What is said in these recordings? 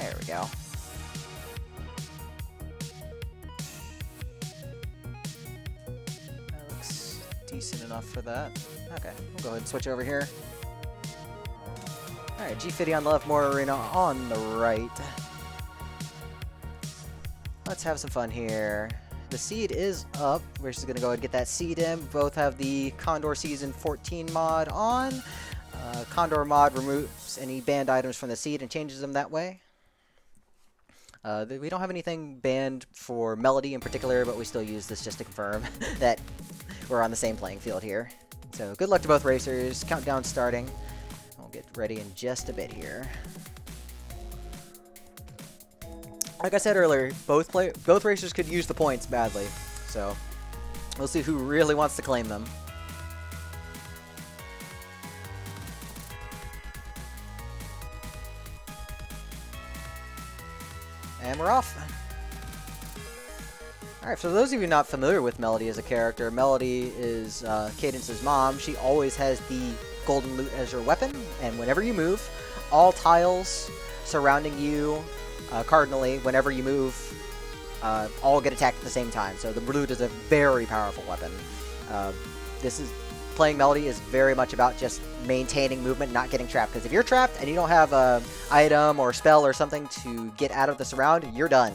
There we go. That looks decent enough for that. Okay, we'll go ahead and switch over here. Alright, Gfitty on the left, moirairina on the right. Let's have some fun here. The seed is up. We're just going to go ahead and get that seed in. We both have the CoNDOR Season 14 mod on. CoNDOR mod removes any banned items from the seed and changes them that way. We don't have anything banned for Melody in particular, but we still use this just to confirm that we're on the same playing field here. So good luck to both racers. Countdown starting. We'll get ready in just a bit here. Like I said earlier, both racers could use the points badly, so we'll see who really wants to claim them. And we're off. Alright, for those of you not familiar with Melody as a character, Melody is Cadence's mom. She always has the golden loot as her weapon, and whenever you move, all tiles surrounding you cardinally, whenever you move, all get attacked at the same time. So the loot is a very powerful weapon. Playing Melody is very much about just maintaining movement, not getting trapped. Because if you're trapped and you don't have an item or spell or something to get out of the surround, you're done.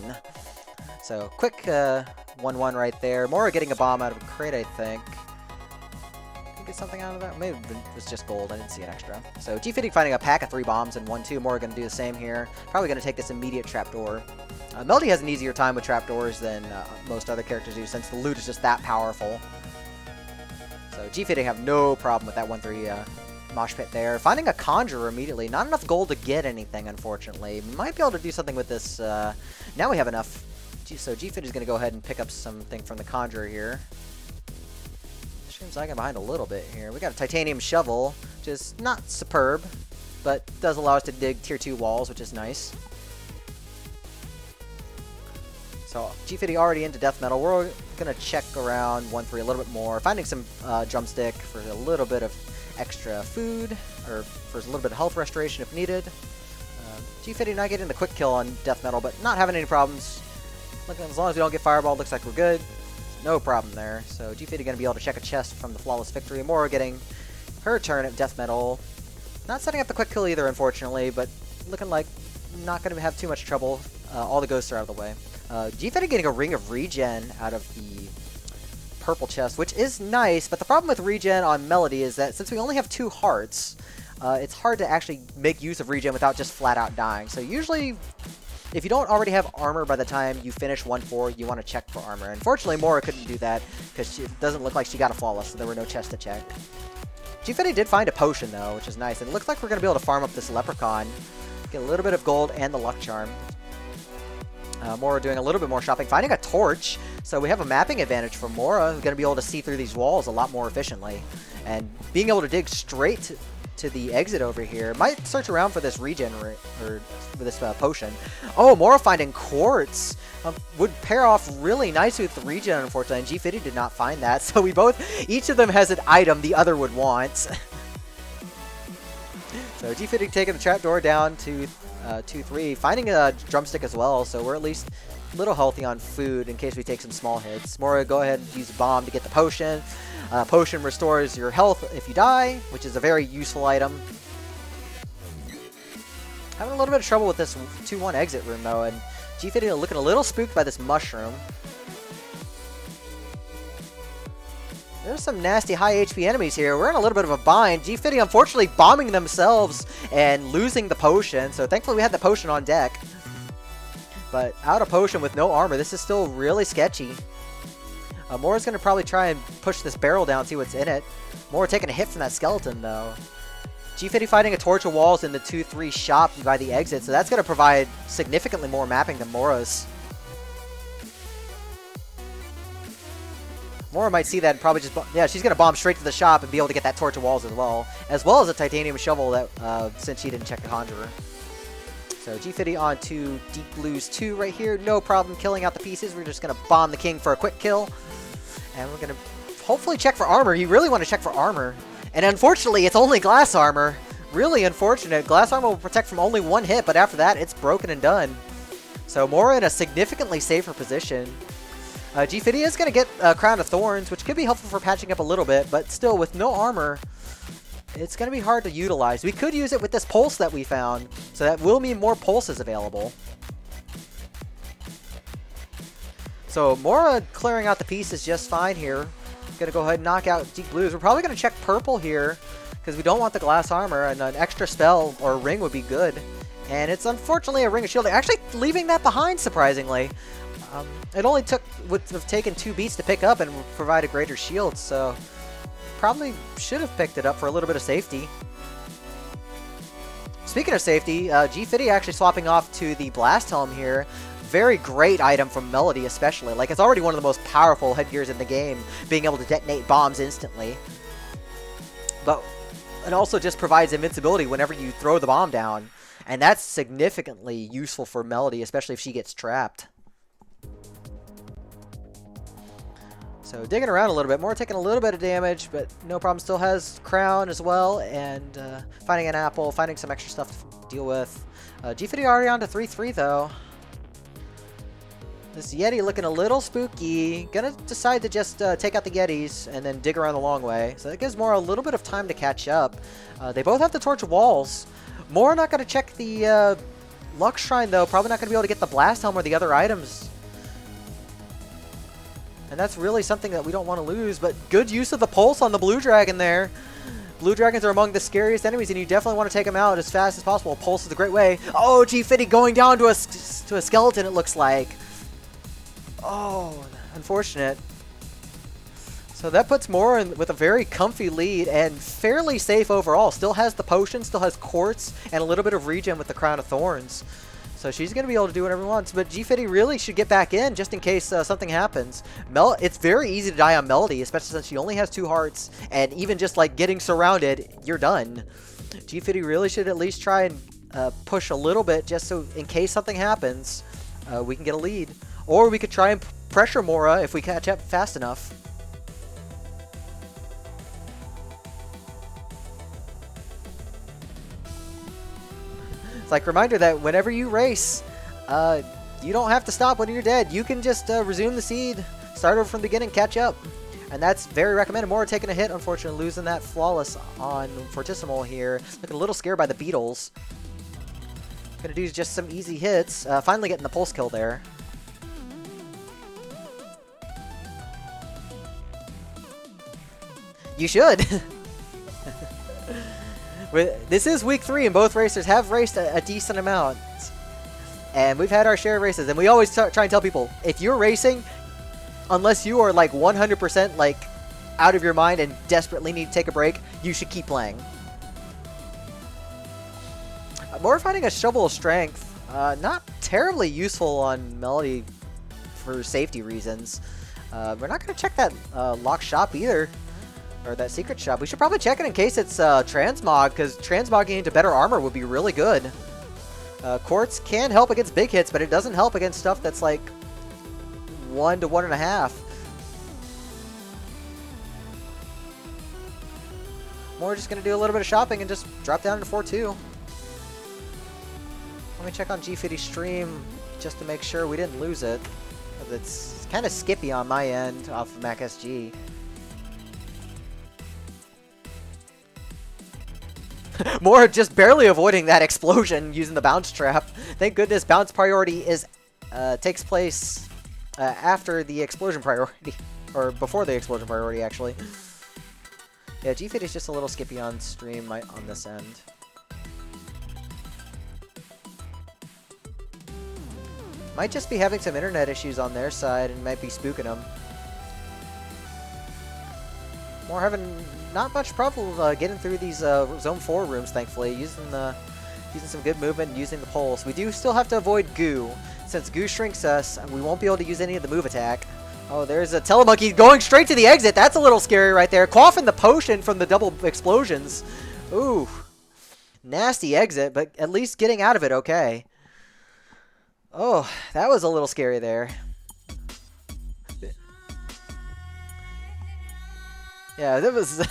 So quick 1-1 right there. Mora getting a bomb out of a crate, I think. Did we get something out of that? Maybe it was just gold. I didn't see an extra. So Gfitty finding a pack of 3 bombs and 1-2. Mora going to do the same here. Probably going to take this immediate trapdoor. Melody has an easier time with trapdoors than most other characters do, since the loot is just that powerful. So Gfitty have no problem with that 1-3 mosh pit there. Finding a Conjurer immediately. Not enough gold to get anything, unfortunately. Might be able to do something with this. Now we have enough. So Gfitty is going to go ahead and pick up something from the Conjurer here. Stream's lagging behind a little bit here. We got a titanium shovel, which is not superb, but does allow us to dig tier 2 walls, which is nice. So Gfitty already into death metal. We're going to check around 1-3 a little bit more. Finding some drumstick for a little bit of extra food, or for a little bit of health restoration if needed. Gfitty not getting the quick kill on death metal, but not having any problems. As long as we don't get fireball, looks like we're good. No problem there. So Gfitty going to be able to check a chest from the Flawless Victory. Mora getting her turn at death metal. Not setting up the quick kill either, unfortunately, but looking like not going to have too much trouble. All the ghosts are out of the way. Gfitty getting a ring of regen out of the purple chest, which is nice, but the problem with regen on Melody is that since we only have 2 hearts, it's hard to actually make use of regen without just flat out dying. So usually, if you don't already have armor by the time you finish 1-4, you want to check for armor. Unfortunately, Mora couldn't do that because it doesn't look like she got a flawless, so there were no chests to check. Gfitty did find a potion though, which is nice, and it looks like we're going to be able to farm up this leprechaun, get a little bit of gold and the luck charm. Mora doing a little bit more shopping, finding a torch, so we have a mapping advantage for Mora, who's going to be able to see through these walls a lot more efficiently. And being able to dig straight to the exit over here, might search around for this regen, or for this potion. Oh, Mora finding quartz would pair off really nicely with the regen, unfortunately, and Gfitty did not find that, so each of them has an item the other would want. So Gfitty taking the trapdoor down to 2-3, finding a drumstick as well, so we're at least a little healthy on food in case we take some small hits. Mora, go ahead and use a bomb to get the potion. Potion restores your health if you die, which is a very useful item. Having a little bit of trouble with this 2-1 exit room though, and Gfitty looking a little spooked by this mushroom. There's some nasty high HP enemies here. We're in a little bit of a bind. Gfitty unfortunately bombing themselves and losing the potion. So thankfully we had the potion on deck. But out of potion with no armor, this is still really sketchy. Mora's going to probably try and push this barrel down, see what's in it. Mora taking a hit from that skeleton though. Gfitty fighting a torch of walls in the 2-3 shop by the exit. So that's going to provide significantly more mapping than Mora's. Mora might see that and probably just... yeah, she's going to bomb straight to the shop and be able to get that torch of walls as well as a titanium shovel that since she didn't check the Conjurer. So Gfitty on to Deep Blues 2 right here. No problem killing out the pieces. We're just going to bomb the king for a quick kill. And we're going to hopefully check for armor. You really want to check for armor. And unfortunately, it's only glass armor. Really unfortunate. Glass armor will protect from only one hit, but after that, it's broken and done. So Mora in a significantly safer position. Gfitty is going to get Crown of Thorns, which could be helpful for patching up a little bit, but still, with no armor, it's going to be hard to utilize. We could use it with this pulse that we found, so that will mean more pulses available. So Mora clearing out the piece is just fine here. Going to go ahead and knock out Deep Blues. We're probably going to check purple here, because we don't want the glass armor, and an extra spell or ring would be good. And it's unfortunately a Ring of Shielding. Actually leaving that behind, surprisingly. It only would have taken 2 beats to pick up and provide a greater shield, so probably should have picked it up for a little bit of safety. Speaking of safety, Gfitty actually swapping off to the Blast Helm here. Very great item from Melody especially. Like, it's already one of the most powerful headgears in the game, being able to detonate bombs instantly. But it also just provides invincibility whenever you throw the bomb down. And that's significantly useful for Melody, especially if she gets trapped. So digging around a little bit more, taking a little bit of damage, but no problem. Still has Crown as well, and finding an apple, finding some extra stuff to deal with. Gfitty already on to 3-3 though. This Yeti looking a little spooky. Gonna decide to just take out the Yetis and then dig around the long way. So that gives Mora a little bit of time to catch up. They both have the Torch Walls. Mora not going to check the Lux Shrine though. Probably not going to be able to get the Blast Helm or the other items. And that's really something that we don't want to lose. But good use of the Pulse on the Blue Dragon there. Blue Dragons are among the scariest enemies, and you definitely want to take them out as fast as possible. Pulse is a great way. Oh, Gfitty going down to a skeleton, it looks like. Oh, unfortunate. So that puts Mora in with a very comfy lead and fairly safe overall. Still has the potion, still has quartz, and a little bit of regen with the Crown of Thorns. So she's going to be able to do whatever she wants. But Gfitty really should get back in just in case something happens. It's very easy to die on Melody, especially since she only has 2 hearts. And even just like getting surrounded, you're done. Gfitty really should at least try and push a little bit just so in case something happens, we can get a lead. Or we could try and pressure Mora if we catch up fast enough. It's like a reminder that whenever you race, you don't have to stop when you're dead. You can just resume the seed, start over from the beginning, catch up. And that's very recommended. Mora taking a hit, unfortunately, losing that Flawless on Fortissimo here. Looking a little scared by the beetles. Gonna do just some easy hits. Finally getting the pulse kill there. You should. This is week 3, and both racers have raced a decent amount. And we've had our share of races, and we always try and tell people, if you're racing, unless you are like 100% like out of your mind and desperately need to take a break, you should keep playing. More finding a Shovel of Strength. Not terribly useful on Melody for safety reasons. We're not going to check that locked shop either. Or that secret shop. We should probably check it in case it's transmog, because transmogging into better armor would be really good. Quartz can help against big hits, but it doesn't help against stuff that's like 1 to 1.5. We're just going to do a little bit of shopping and just drop down to 4-2. Let me check on Gfitty's stream just to make sure we didn't lose it. It's kind of skippy on my end off of MacSG. Mora just barely avoiding that explosion using the bounce trap. Thank goodness bounce priority takes place after the explosion priority. Or before the explosion priority, actually. Yeah, Gfitty is just a little skippy on stream on this end. Might just be having some internet issues on their side and might be spooking them. More having not much problem getting through these Zone 4 rooms, thankfully, using some good movement and using the pulse. We do still have to avoid goo. Since goo shrinks us, we won't be able to use any of the move attack. Oh, there's a Telemonkey going straight to the exit. That's a little scary right there. Quaffing the potion from the double explosions. Ooh. Nasty exit, but at least getting out of it okay. Oh, that was a little scary there. Yeah, that was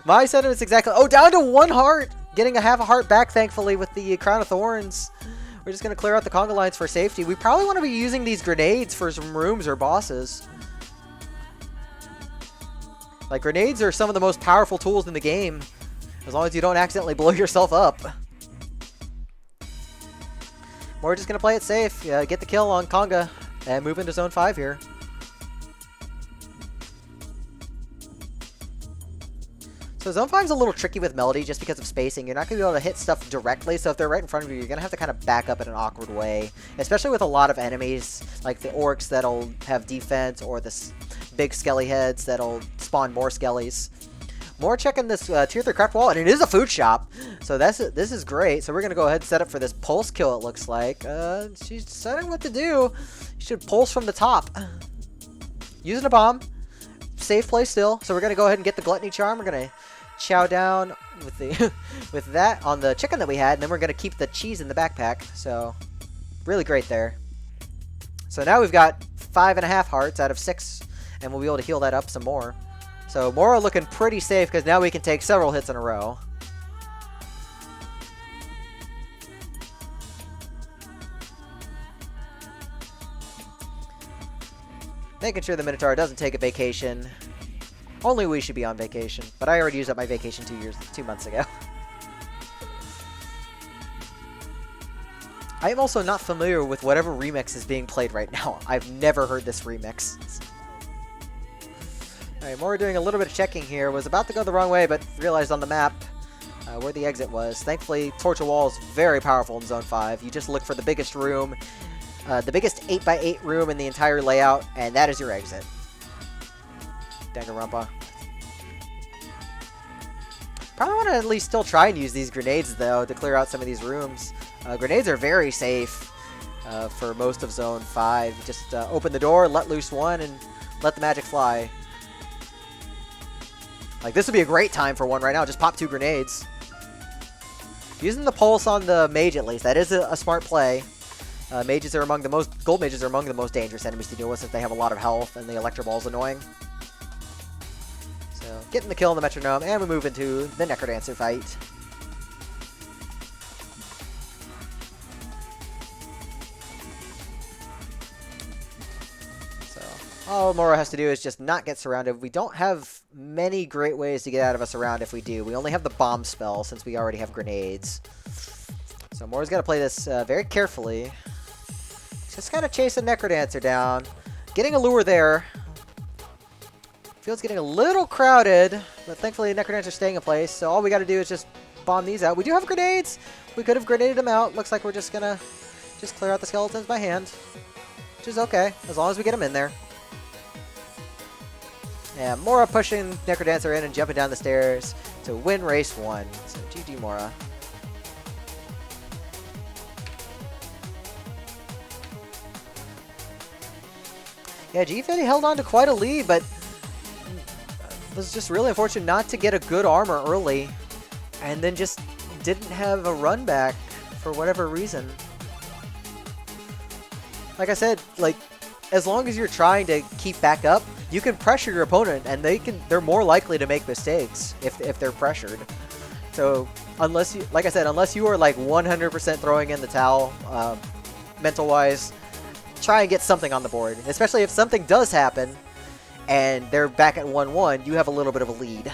my sentiments exactly. Oh, down to 1 heart. getting a half a heart back, thankfully, with the Crown of Thorns. We're just going to clear out the conga lines for safety. We probably want to be using these grenades for some rooms or bosses. Like, grenades are some of the most powerful tools in the game, as long as you don't accidentally blow yourself up. We're just going to play it safe, get the kill on Conga, and move into Zone 5 here. So Zone 5 is a little tricky with Melody just because of spacing. You're not going to be able to hit stuff directly, so if they're right in front of you, you're going to have to kind of back up in an awkward way. Especially with a lot of enemies, like the orcs that'll have defense, or the big skelly heads that'll spawn more skellies. More checking this tier 3 craft wall, and it is a food shop, so this is great. So we're going to go ahead and set up for this pulse kill, it looks like. She's deciding what to do. You should pulse from the top. Using a bomb. Safe play still, so we're going to go ahead and get the Gluttony Charm. We're going to chow down with the with that on the chicken that we had, and then we're going to keep the cheese in the backpack. So really great there. So now we've got 5.5 hearts out of 6, and we'll be able to heal that up some more. So Moira looking pretty safe because now we can take several hits in a row. Making sure the Minotaur doesn't take a vacation. Only we should be on vacation, but I already used up my vacation 2 months ago. I am also not familiar with whatever remix is being played right now. I've never heard this remix. Alright, Moira doing a little bit of checking here. Was about to go the wrong way, but realized on the map where the exit was. Thankfully, Torch of Wall is very powerful in Zone 5. You just look for the biggest room, the biggest 8x8 room in the entire layout, and that is your exit. Danganronpa. Probably want to at least still try and use these grenades, though, to clear out some of these rooms. Grenades are very safe for most of Zone 5. You just open the door, let loose one, and let the magic fly. Like, this would be a great time for one right now. Just pop 2 grenades. Using the pulse on the mage, at least. That is a smart play. Mages are among the most... Gold mages are among the most dangerous enemies to deal with since they have a lot of health, and the Electro Ball is annoying. So, getting the kill on the Metronome, and we move into the Necrodancer fight. So, all Moira has to do is just not get surrounded. We don't have many great ways to get out of a surround if we do. We only have the bomb spell since we already have grenades. So Moira's got to play this very carefully. Just kind of chase the Necrodancer down. Getting a lure there. Field's getting a little crowded, but thankfully the Necrodancer's staying in place. So all we got to do is just bomb these out. We do have grenades. We could have grenaded them out. Looks like we're just going to just clear out the skeletons by hand, which is okay, as long as we get them in there. Yeah, Moira pushing Necrodancer in and jumping down the stairs to win race 1. So GG Moira. Yeah, Gfitty held on to quite a lead, but was just really unfortunate not to get a good armor early, and then just didn't have a run back for whatever reason. Like I said, like, as long as you're trying to keep back up, you can pressure your opponent, and they're more likely to make mistakes if they're pressured. So unless you, like I said, unless you are like 100% throwing in the towel, mental-wise, try and get something on the board. Especially if something does happen and they're back at 1-1, you have a little bit of a lead.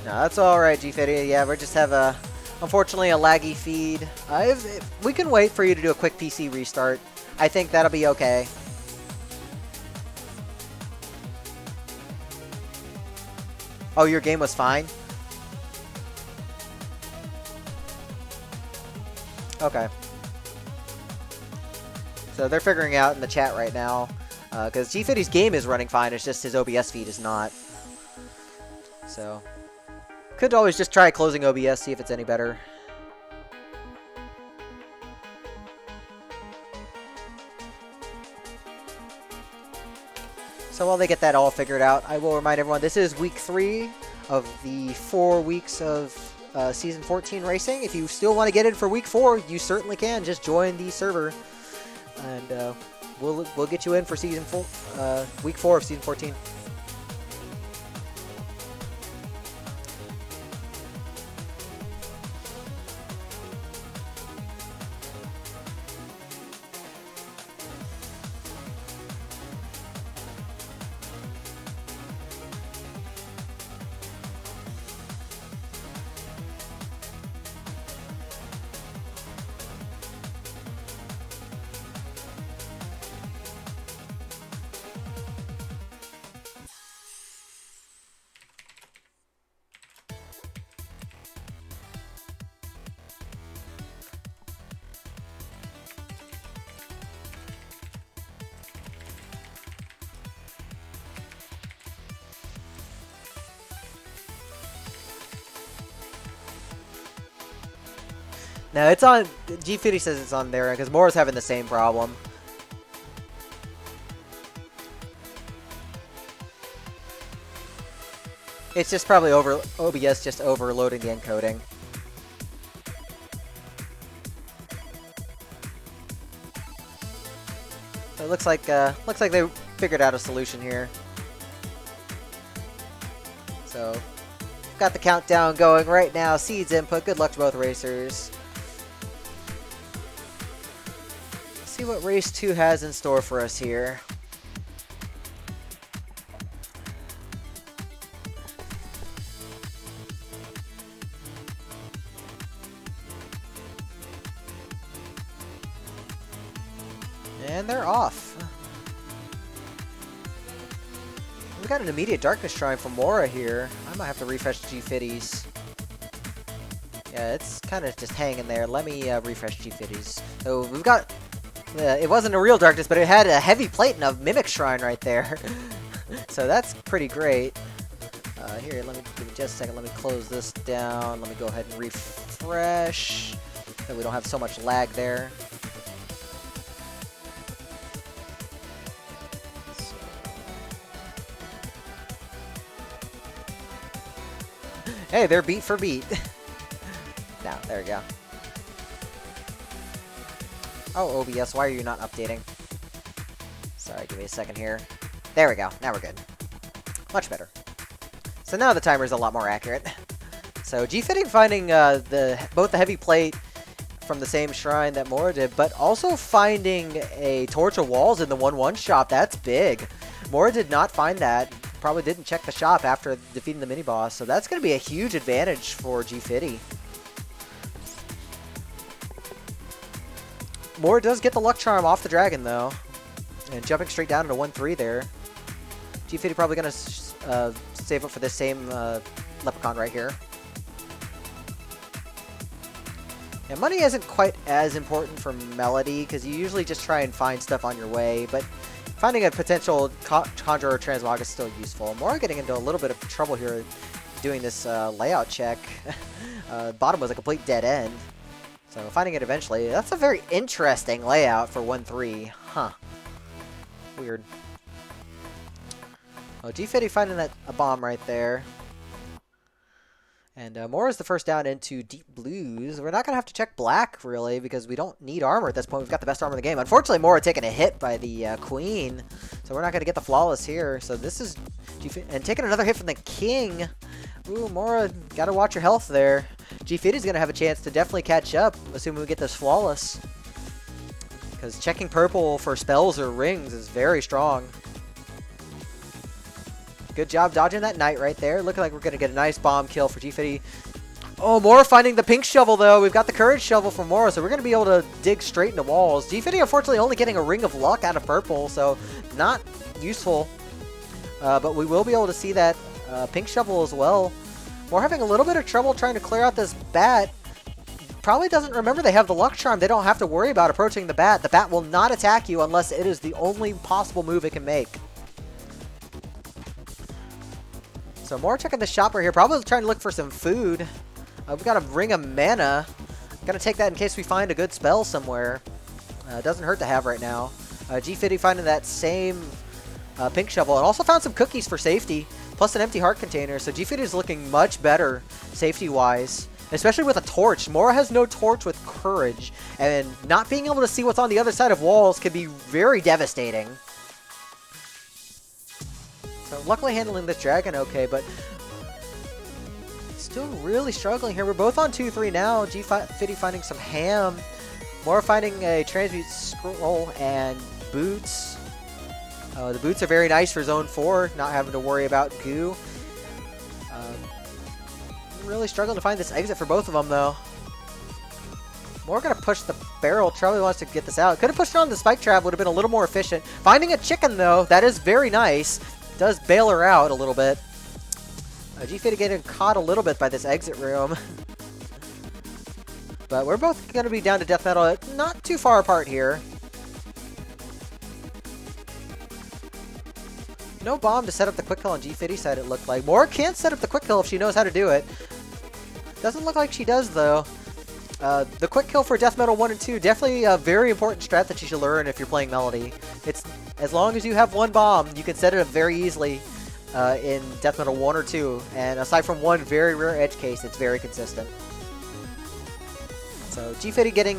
No, that's alright, Gfitty. Yeah, we just have unfortunately a laggy feed. We can wait for you to do a quick PC restart. I think that'll be okay. Oh, your game was fine? Okay. So they're figuring out in the chat right now, because Gfitty's game is running fine, it's just his OBS feed is not. So, could always just try closing OBS, see if it's any better. So while they get that all figured out, I will remind everyone, this is week 3 of the 4 weeks of Season 14 racing. If you still want to get in for Week 4, you certainly can. Just join the server, and we'll get you in for Week 4 of Season 14. No, it's on. Gfitty says it's on there because Moira's having the same problem. It's just probably OBS just overloading the encoding. So it looks like they figured out a solution here. So got the countdown going right now. Seeds input. Good luck to both racers. See what race 2 has in store for us here. And they're off. We got an immediate darkness shrine from Moira here. I might have to refresh Gfitty's. Yeah, it's kind of just hanging there. Let me refresh Gfitty's. So we've got. It wasn't a real darkness, but it had a heavy plate and a mimic shrine right there. So that's pretty great. Here, let me give me just a second. Let me close this down. Let me go ahead and refresh. So we don't have so much lag there. Hey, they're beat for beat. Now, there we go. Oh, OBS, why are you not updating? Sorry, give me a second here. There we go. Now we're good. Much better. So now the timer is a lot more accurate. So Gfitty finding both the heavy plate from the same shrine that Moira did, but also finding a torch of walls in the 1-1 shop. That's big. Moira did not find that. Probably didn't check the shop after defeating the mini-boss, so that's going to be a huge advantage for Gfitty. Moira does get the luck charm off the dragon, though. And jumping straight down into 1-3 there. Gfitty probably going to save up for this same leprechaun right here. And money isn't quite as important for Melody, because you usually just try and find stuff on your way, but finding a potential Conjurer Transmog is still useful. Moira getting into a little bit of trouble here doing this layout check. Bottom was a complete dead end. So finding it eventually. That's a very interesting layout for 1-3. Huh. Weird. Oh, Gfitty finding a bomb right there. And Moira's the first down into Deep Blues. We're not going to have to check black, really, because we don't need armor at this point. We've got the best armor in the game. Unfortunately, Moira taking a hit by the Queen, so we're not going to get the Flawless here. So this is... And taking another hit from the King. Ooh, Moira, got to watch your health there. Gfitty's going to have a chance to definitely catch up, assuming we get this Flawless. Because checking purple for spells or rings is very strong. Good job dodging that knight right there. Looking like we're going to get a nice bomb kill for Gfitty. Oh, Moira finding the pink shovel, though. We've got the courage shovel from Moira, so we're going to be able to dig straight into walls. Gfitty, unfortunately, only getting a ring of luck out of purple, so not useful. But we will be able to see that pink shovel as well. We're having a little bit of trouble trying to clear out this bat. Probably doesn't remember they have the luck charm. They don't have to worry about approaching the bat. The bat will not attack you unless it is the only possible move it can make. So more checking the shop right here. Probably trying to look for some food. We've got a ring of mana. Gonna take that in case we find a good spell somewhere. Doesn't hurt to have right now. Gfitty finding that same pink shovel. And also found some cookies for safety. Plus an empty heart container. So Gfitty is looking much better safety-wise. especially with a torch. Mora has no torch with courage, and not being able to see what's on the other side of walls can be very devastating. So luckily handling this dragon okay, but still really struggling here. We're both on 2-3 now. Gfitty finding some ham. Mora finding a transmute scroll and boots. The boots are very nice for zone 4, not having to worry about goo. Really struggling to find this exit for both of them, though. More gonna push the barrel. Charlie wants to get this out. Could have pushed it on the spike trap, would have been a little more efficient. Finding a chicken, though, that is very nice. Does bail her out a little bit. Gfitty getting caught a little bit by this exit room. But we're both gonna be down to death metal, not too far apart here. No bomb to set up the quick kill on Gfitty's side, it looked like. Mora can't set up the quick kill if she knows how to do it. Doesn't look like she does, though. The quick kill for Death Metal 1 and 2, definitely a very important strat that you should learn if you're playing Melody. It's as long as you have one bomb, you can set it up very easily in Death Metal 1 or 2. And aside from one very rare edge case, it's very consistent. So Gfitty getting,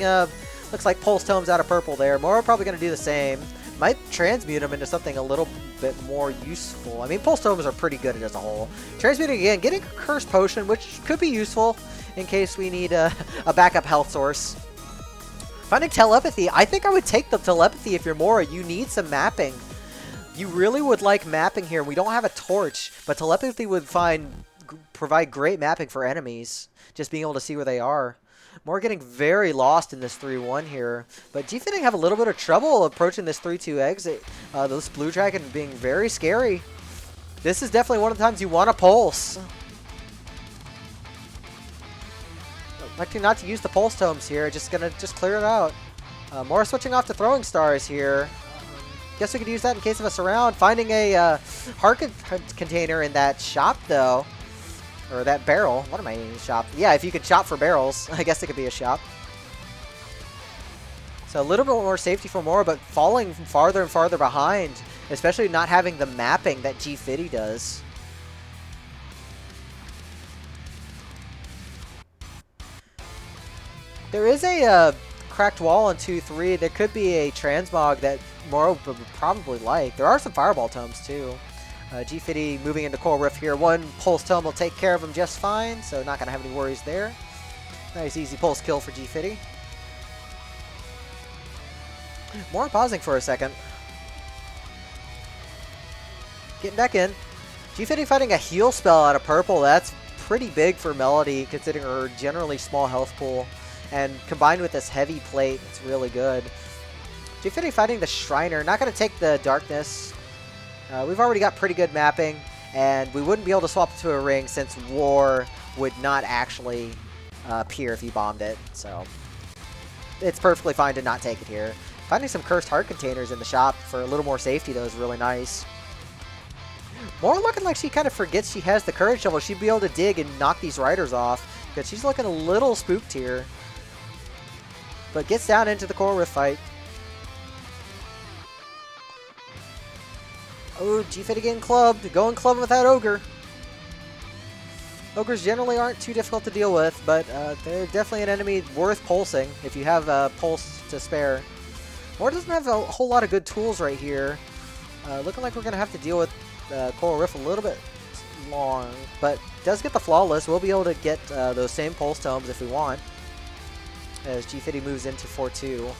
looks like Pulse Tomes out of purple there. Mora probably going to do the same. Might transmute him into something a little bit more useful. I mean, Pulse Tomes are pretty good as a whole. Transmuting again, getting a Curse Potion, which could be useful in case we need a backup health source. Finding Telepathy. I think I would take the Telepathy if you're Mora. You need some mapping. You really would like mapping here. We don't have a torch, but Telepathy would provide great mapping for enemies. Just being able to see where they are. Mora getting very lost in this 3-1 here. But Gfitty have a little bit of trouble approaching this 3-2 exit. This blue dragon being very scary. This is definitely one of the times you want to pulse. Electing not to use the pulse tomes here. Just gonna clear it out. Mora switching off to throwing stars here. Guess we could use that in case of a surround. Finding a heart container in that shop though. Or that barrel. What am I in shop? Yeah, if you could shop for barrels, I guess it could be a shop. So a little bit more safety for Mora, but falling farther and farther behind. Especially not having the mapping that Gfitty does. There is a cracked wall on 2-3. There could be a transmog that Mora would probably like. There are some fireball tomes too. Gfitty moving into Coral Rift here. One pulse tome will take care of him just fine, so not going to have any worries there. Nice easy pulse kill for Gfitty. Mora pausing for a second. Getting back in. Gfitty fighting a heal spell out of purple. That's pretty big for Melody, considering her generally small health pool. And combined with this heavy plate, it's really good. Gfitty fighting the Shriner. Not going to take the darkness. We've already got pretty good mapping, and we wouldn't be able to swap to a ring since War would not actually appear if he bombed it. So it's perfectly fine to not take it here. Finding some cursed heart containers in the shop for a little more safety, though, is really nice. More looking like she kind of forgets she has the courage shovel. She'd be able to dig and knock these riders off, because she's looking a little spooked here. But gets down into the Coral Rift fight. Oh, Gfitty getting clubbed. Going clubbing with that Ogre. Ogres generally aren't too difficult to deal with, but they're definitely an enemy worth pulsing if you have a pulse to spare. Mora doesn't have a whole lot of good tools right here. Looking like we're going to have to deal with Coral Rift a little bit long, but does get the Flawless. We'll be able to get those same pulse tomes if we want, as Gfitty moves into 4-2.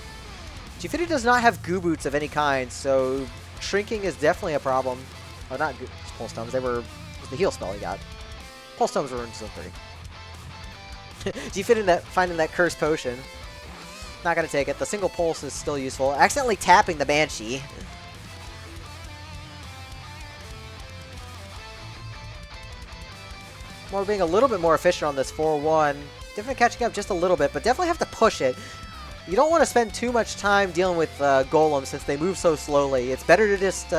Gfitty does not have goo boots of any kind, so shrinking is definitely a problem. Oh, not pulse tomes. They were it was the heal spell he got. Pulse tomes were in zone 3. Gfitty finding that cursed potion. Not gonna take it. The single pulse is still useful. Accidentally tapping the Banshee. More being a little bit more efficient on this 4-1. Definitely catching up just a little bit, but definitely have to push it. You don't want to spend too much time dealing with golems since they move so slowly. It's better to just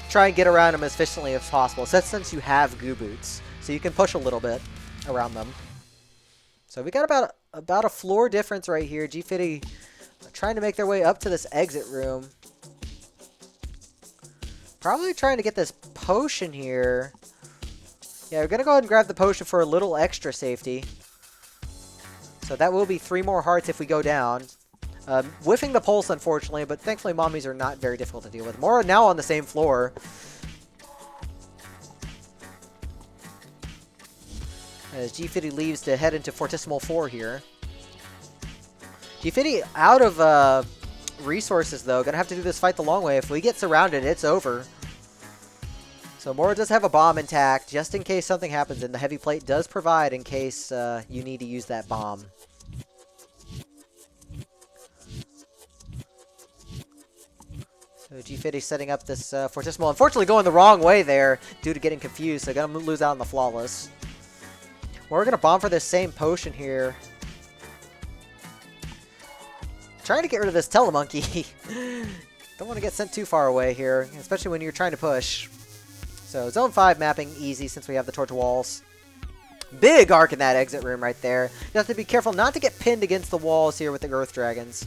try and get around them as efficiently as possible, since you have goo boots. So you can push a little bit around them. So we got about a floor difference right here. Gfitty trying to make their way up to this exit room. Probably trying to get this potion here. Yeah, we're going to go ahead and grab the potion for a little extra safety. So that will be 3 more hearts if we go down. Whiffing the pulse, unfortunately, but thankfully mommies are not very difficult to deal with. Mora now on the same floor. As Gfitty leaves to head into Fortissimo 4 here. Gfitty out of resources, though. Gonna have to do this fight the long way. If we get surrounded, it's over. So Mora does have a bomb intact, just in case something happens, and the heavy plate does provide in case you need to use that bomb. So Gfitty setting up this Fortissimo. Unfortunately going the wrong way there due to getting confused, so gonna lose out on the flawless. We're gonna bomb for this same potion here. Trying to get rid of this Telemonkey. Don't want to get sent too far away here, especially when you're trying to push. So Zone 5 mapping easy since we have the torch walls. Big arc in that exit room right there. You have to be careful not to get pinned against the walls here with the Earth Dragons.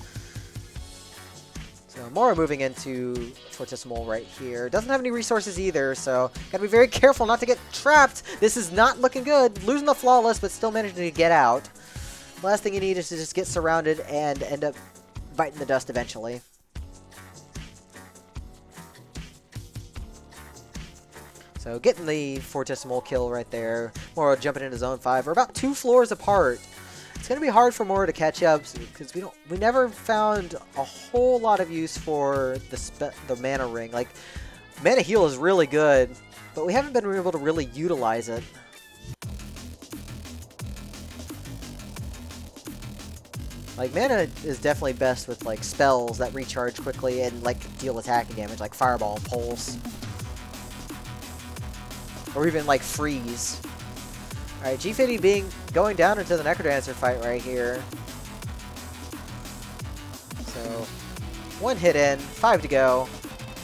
So Mora moving into Fortissimo right here. Doesn't have any resources either, so gotta be very careful not to get trapped. This is not looking good. Losing the flawless, but still managing to get out. Last thing you need is to just get surrounded and end up biting the dust eventually. So getting the Fortissimo kill right there. Mora jumping into Zone 5. We're about 2 floors apart. It's gonna be hard for Mora to catch up because we never found a whole lot of use for the mana ring. Like, mana heal is really good, but we haven't been able to really utilize it. Like, mana is definitely best with like spells that recharge quickly and like deal attacking damage, like Fireball, Pulse, or even like Freeze. Alright, Gfitty going down into the Necrodancer fight right here. So, 1 hit in, 5 to go.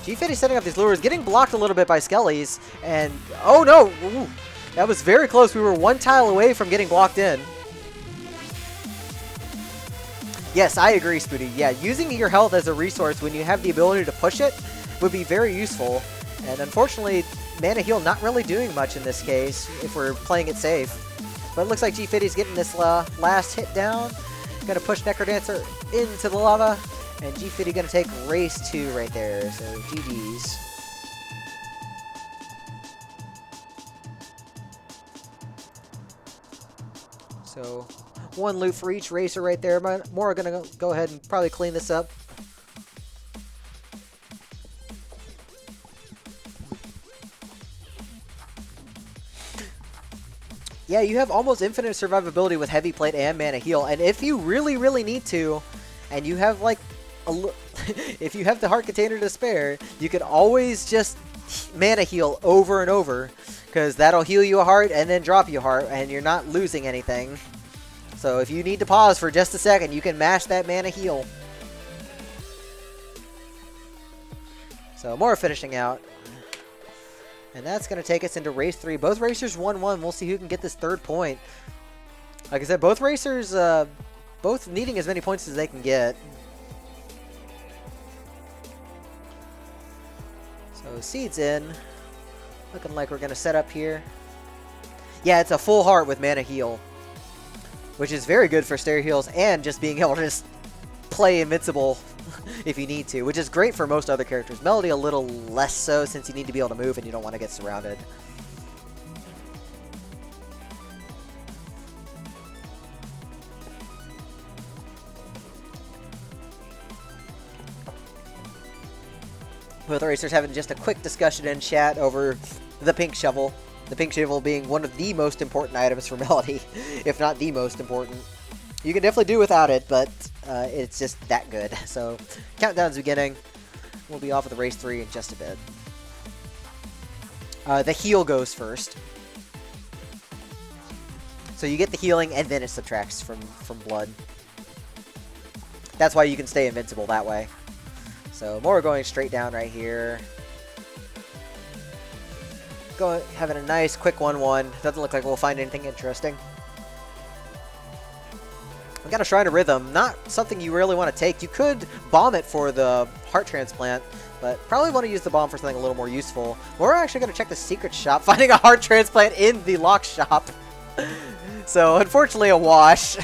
Gfitty setting up these lures, getting blocked a little bit by Skellies, and oh no! Ooh, that was very close. We were 1 tile away from getting blocked in. Yes, I agree, Spoody. Yeah, using your health as a resource when you have the ability to push it would be very useful. And unfortunately, mana heal not really doing much in this case if we're playing it safe. But it looks like Gfitty's getting this last hit down. Gonna push Necrodancer into the lava. And Gfitty gonna take race 2 right there. So GG's. So 1 loot for each racer right there. Mora gonna go ahead and probably clean this up. Yeah, you have almost infinite survivability with Heavy Plate and Mana Heal, and if you really, really need to, and you have like if you have the Heart Container to spare, you can always just Mana Heal over and over, because that'll heal you a heart and then drop you a heart, and you're not losing anything. So if you need to pause for just a second, you can mash that Mana Heal. So more finishing out. And that's going to take us into race 3. Both racers 1-1. We'll see who can get this 3rd point. Like I said, both racers, both needing as many points as they can get. So Seed's in. Looking like we're going to set up here. Yeah, it's a full heart with Mana Heal, which is very good for stereo heals and just being able to just play invincible if you need to, which is great for most other characters. Melody a little less so since you need to be able to move and you don't want to get surrounded. Both racers having just a quick discussion in chat over the pink shovel. The pink shovel being one of the most important items for Melody, if not the most important. You can definitely do without it, but it's just that good. So, countdown's beginning. We'll be off with the race 3 in just a bit. The heal goes first. So you get the healing, and then it subtracts from blood. That's why you can stay invincible that way. So, Mora going straight down right here. Having a nice quick 1-1. Doesn't look like we'll find anything interesting. We got a Shrine of Rhythm. Not something you really want to take. You could bomb it for the heart transplant, but probably want to use the bomb for something a little more useful. We're actually going to check the secret shop, finding a heart transplant in the lock shop. So, unfortunately, a wash.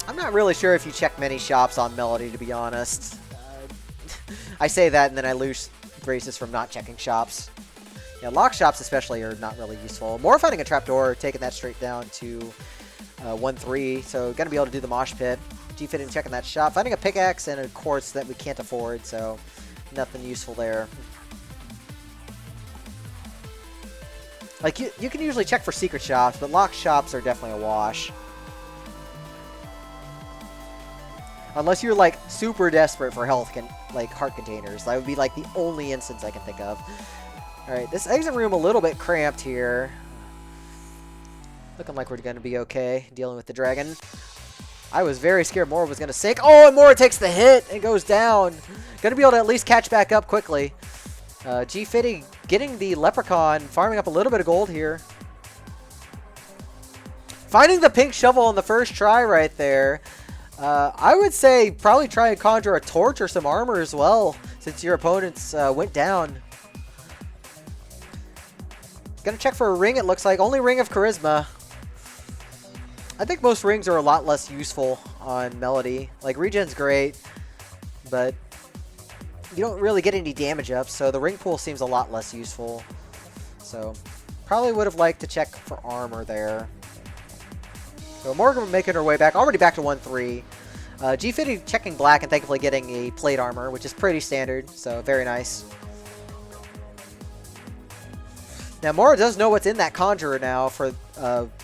I'm not really sure if you check many shops on Melody, to be honest. I say that and then I lose graces from not checking shops. Yeah, lock shops especially are not really useful. More finding a trapdoor, taking that straight down to 1-3, so gonna be able to do the mosh pit. Gfitty checking that shop. Finding a pickaxe and a quartz that we can't afford, so nothing useful there. Like, you can usually check for secret shops, but locked shops are definitely a wash. Unless you're, like, super desperate for health, like, heart containers. That would be, like, the only instance I can think of. Alright, this exit room a little bit cramped here. Looking like we're going to be okay dealing with the dragon. I was very scared Mora was going to sink. Oh, and Mora takes the hit and goes down. Going to be able to at least catch back up quickly. Gfitty getting the leprechaun, farming up a little bit of gold here. Finding the pink shovel on the first try right there. I would say probably try and conjure a torch or some armor as well, since your opponents went down. Gonna check for a ring, it looks like. Only ring of charisma. I think most rings are a lot less useful on Melody. Like, regen's great, but you don't really get any damage up, so the ring pool seems a lot less useful. So, probably would have liked to check for armor there. So, Morgan making her way back, already back to 1-3. Gfitty checking black and thankfully getting a plate armor, which is pretty standard, so very nice. Now, Mora does know what's in that conjurer now for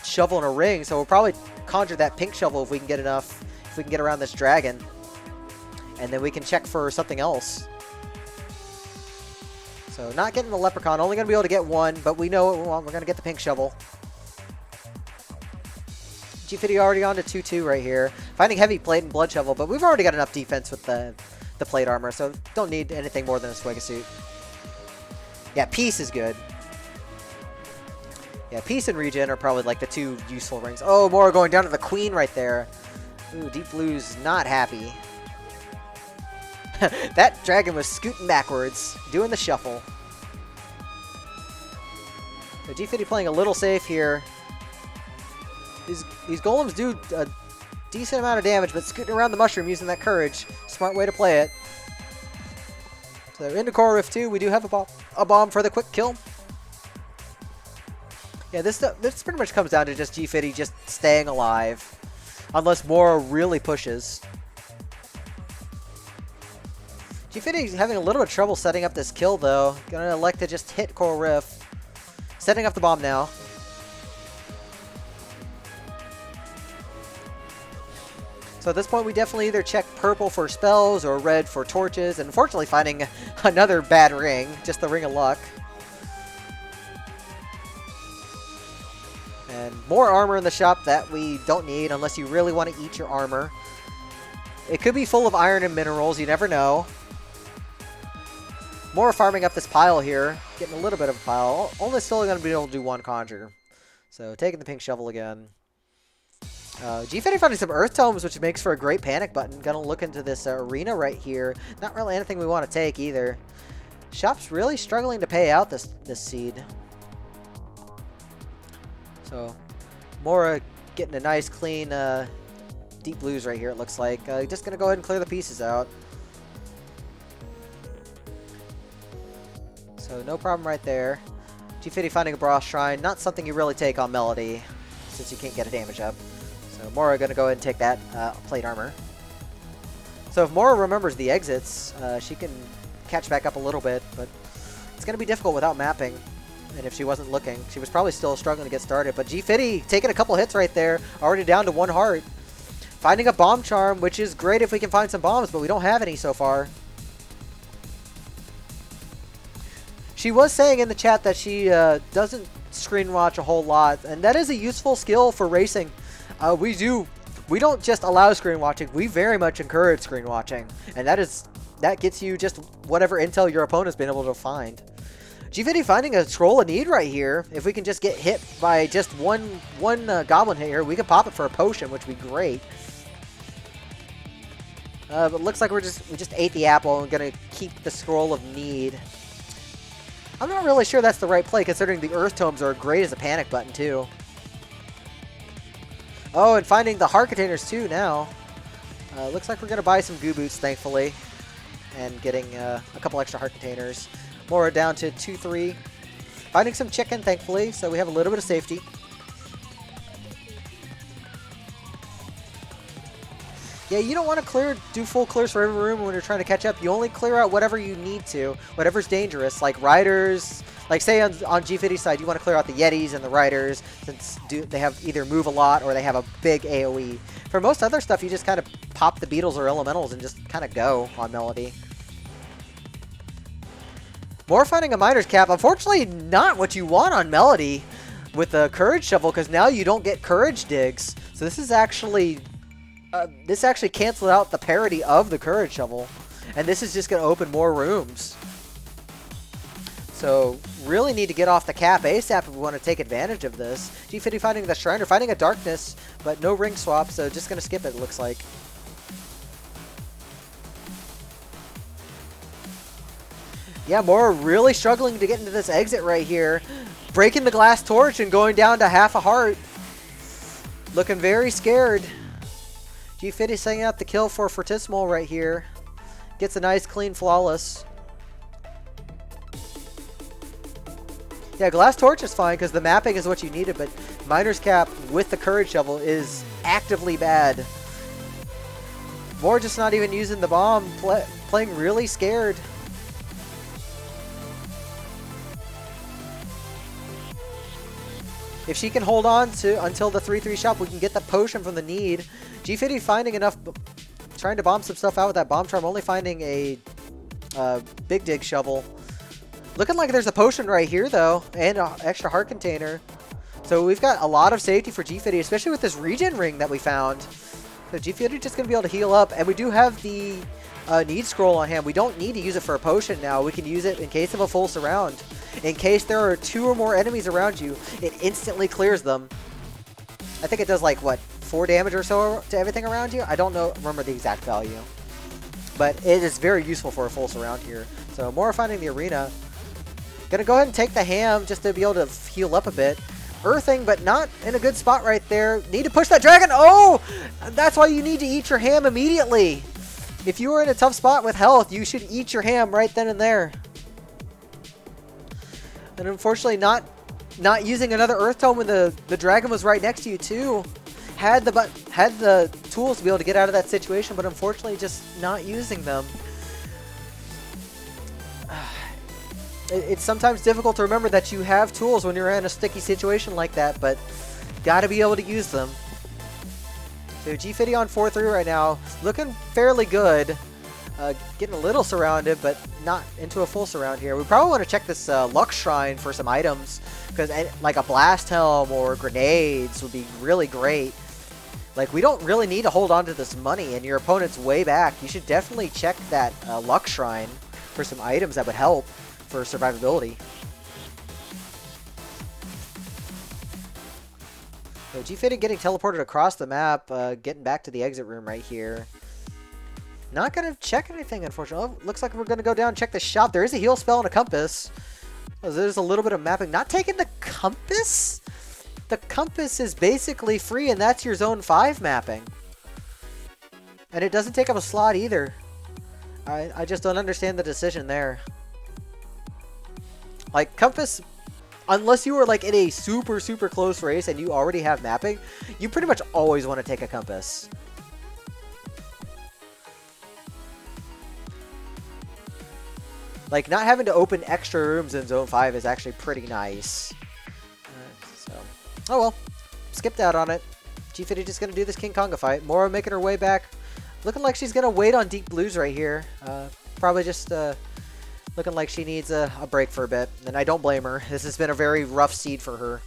shovel and a ring, so we'll probably conjure that pink shovel if we can get enough, if we can get around this dragon. And then we can check for something else. So, not getting the leprechaun, only going to be able to get one, but we know what we want. We're going to get the pink shovel. Gfitty already on to 2-2 right here. Finding heavy plate and blood shovel, but we've already got enough defense with the plate armor, so don't need anything more than a swag suit. Yeah, peace is good. Yeah, peace and regen are probably like the two useful rings. Oh, Mora going down to the queen right there. Ooh, Deep Blue's not happy. That dragon was scooting backwards, doing the shuffle. So Gfitty playing a little safe here. These golems do a decent amount of damage, but scooting around the mushroom using that courage. Smart way to play it. So into Coral Rift 2, we do have a bomb for the quick kill. Yeah, this pretty much comes down to just Gfitty just staying alive. Unless Mora really pushes. Gfitty's having a little bit of trouble setting up this kill, though. Gonna elect to just hit Coral Rift. Setting up the bomb now. So at this point, we definitely either check purple for spells or red for torches. And unfortunately, finding another bad ring. Just the Ring of Luck. And more armor in the shop that we don't need unless you really want to eat your armor. It could be full of iron and minerals. You never know. More farming up this pile here. Getting a little bit of a pile. Only still going to be able to do one conjure. So taking the pink shovel again. Gfitty finding some earth tomes, which makes for a great panic button. Gonna look into this arena right here. Not really anything we want to take either. Shop's really struggling to pay out this seed. So, Mora getting a nice, clean, Deep Blues right here, it looks like. Just gonna go ahead and clear the pieces out. So, no problem right there. Gfitty finding a Brass Shrine. Not something you really take on Melody, since you can't get a damage up. So Mora gonna go ahead and take that plate armor. So if Mora remembers the exits, she can catch back up a little bit, but it's gonna be difficult without mapping. And if she wasn't looking, she was probably still struggling to get started. But Gfitty taking a couple hits right there, already down to 1 heart. Finding a bomb charm, which is great if we can find some bombs, but we don't have any so far. She was saying in the chat that she doesn't screen watch a whole lot, and that is a useful skill for racing. We don't just allow screen watching, we very much encourage screen watching. And that gets you just whatever intel your opponent's been able to find. Gfitty finding a Scroll of Need right here. If we can just get hit by just one goblin hit here, we can pop it for a potion, which would be great. But it looks like we just ate the apple and gonna keep the Scroll of Need. I'm not really sure that's the right play, considering the Earth Tomes are great as a panic button, too. Oh, and finding the heart containers too now. Looks like we're going to buy some goo boots, thankfully. And getting a couple extra heart containers. More down to 2-3. Finding some chicken, thankfully, so we have a little bit of safety. Yeah, you don't want to do full clears for every room when you're trying to catch up. You only clear out whatever you need to, whatever's dangerous, like riders. Like say on Gfitty's side, you want to clear out the Yetis and the riders, since they have either move a lot or they have a big AoE. For most other stuff, you just kind of pop the beetles or elementals and just kind of go on Melody. More finding a miner's cap. Unfortunately, not what you want on Melody with the courage shovel, because now you don't get courage digs. So this is actually canceled out the parity of the courage shovel, and this is just going to open more rooms. So really need to get off the cap ASAP if we want to take advantage of this. Gfitty finding the Shriner, finding a darkness, but no ring swap, so just going to skip it, looks like. Yeah, Mora really struggling to get into this exit right here. Breaking the glass torch and going down to half a heart. Looking very scared. Gfitty setting out the kill for Fortissimo right here. Gets a nice, clean, flawless. Yeah, glass torch is fine because the mapping is what you needed, but miner's cap with the courage shovel is actively bad. More just not even using the bomb, playing really scared. If she can hold on to until the 3-3 shop, we can get the potion from the need. Gfitty finding enough, trying to bomb some stuff out with that bomb charm, only finding a big dig shovel. Looking like there's a potion right here though, and an extra heart container. So we've got a lot of safety for Gfitty, especially with this regen ring that we found. So Gfitty just going to be able to heal up, and we do have the need scroll on hand. We don't need to use it for a potion now. We can use it in case of a full surround. In case there are 2 or more enemies around you, it instantly clears them. I think it does like, what, 4 damage or so to everything around you? I don't remember the exact value. But it is very useful for a full surround here. So more finding the arena. Gonna go ahead and take the ham just to be able to heal up a bit. Earthing, but not in a good spot right there. Need to push that dragon. Oh! That's why you need to eat your ham immediately. If you are in a tough spot with health, you should eat your ham right then and there. And unfortunately, not using another Earth Tome when the dragon was right next to you too. Had the tools to be able to get out of that situation, but unfortunately, just not using them. It's sometimes difficult to remember that you have tools when you're in a sticky situation like that, but gotta be able to use them. So Gfitty on 4-3 right now, looking fairly good. Getting a little surrounded, but not into a full surround here. We probably want to check this Luck Shrine for some items, because like a Blast Helm or grenades would be really great. Like, we don't really need to hold on to this money, and your opponent's way back. You should definitely check that Luck Shrine for some items that would help for survivability. So Gfitty getting teleported across the map, getting back to the exit room right here. Not going to check anything, unfortunately. Oh, looks like we're going to go down and check the shop. There is a heal spell and a compass. Oh, there's a little bit of mapping. Not taking the compass? The compass is basically free, and that's your Zone 5 mapping. And it doesn't take up a slot either. I just don't understand the decision there. Like, compass, unless you were like in a super, super close race and you already have mapping, you pretty much always want to take a compass. Like, not having to open extra rooms in Zone 5 is actually pretty nice. Oh well, skipped out on it. Gfitty just going to do this King Konga fight. Mora making her way back. Looking like she's going to wait on deep blues right here. Probably just looking like she needs a break for a bit. And I don't blame her. This has been a very rough seed for her.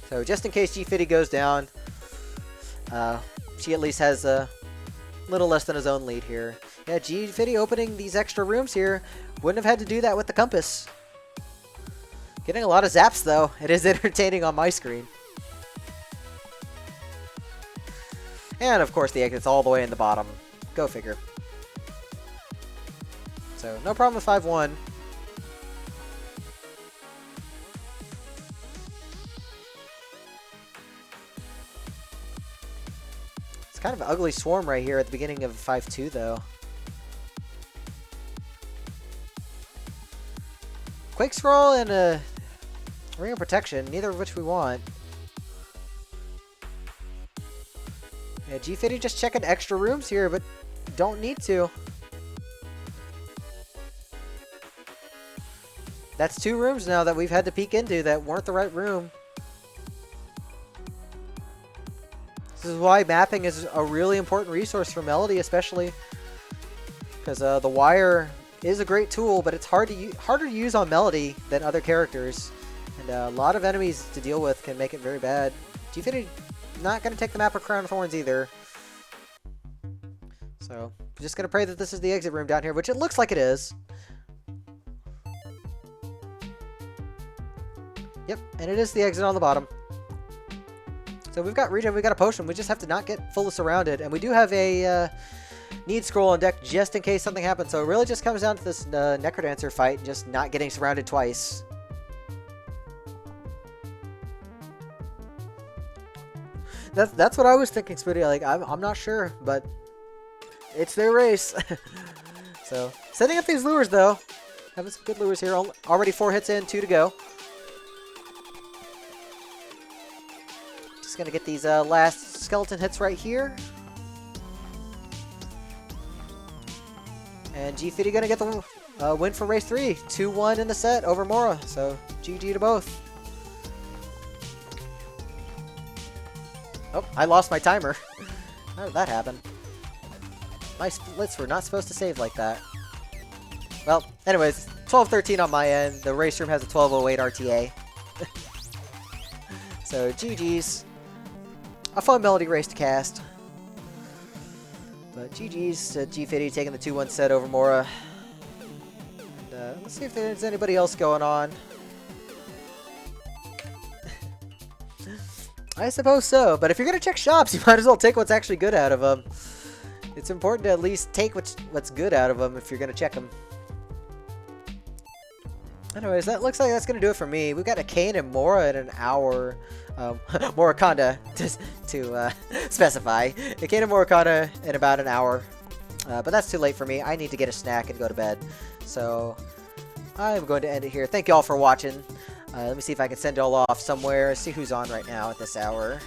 So just in case Gfitty goes down, she at least has a little less than his own lead here. Yeah, Gfitty opening these extra rooms here. Wouldn't have had to do that with the compass. Getting a lot of zaps, though. It is entertaining on my screen. And, of course, the exit's all the way in the bottom. Go figure. So, no problem with 5-1. Kind of an ugly swarm right here at the beginning of 5-2, though. Quake Scroll and a Ring of Protection, neither of which we want. Yeah, Gfitty just checking extra rooms here, but don't need to. That's 2 rooms now that we've had to peek into that weren't the right room. This is why mapping is a really important resource for Melody, especially. Because the wire is a great tool, but it's harder to use on Melody than other characters. And a lot of enemies to deal with can make it very bad. Gfitty not going to take the map of Crown of Thorns either. So, I'm just going to pray that this is the exit room down here, which it looks like it is. Yep, and it is the exit on the bottom. So we've got regen, we've got a potion, we just have to not get fully surrounded. And we do have a need scroll on deck just in case something happens. So it really just comes down to this Necrodancer fight, just not getting surrounded twice. That's what I was thinking, Spooty. Like, I'm not sure, but it's their race. So, setting up these lures, though. Having some good lures here. Already 4 hits in, 2 to go. Just gonna get these last skeleton hits right here. And Gfitty gonna get the win for race 3. 2-1 in the set over Mora. So, GG to both. Oh, I lost my timer. How did that happen? My splits were not supposed to save like that. Well, anyways, 12-13 on my end. The race room has a 12:08 RTA. So, GG's. A fun Melody race to cast. But GG's to Gfitty taking the 2-1 set over Mora. And, let's see if there's anybody else going on. I suppose so, but if you're going to check shops, you might as well take what's actually good out of them. It's important to at least take what's good out of them if you're going to check them. Anyways, that looks like that's going to do it for me. We've got a Kane and Mora in an hour. Moraconda, to specify. A Kane and Moraconda in about an hour. But that's too late for me. I need to get a snack and go to bed. So, I'm going to end it here. Thank you all for watching. Let me see if I can send you all off somewhere. See who's on right now at this hour.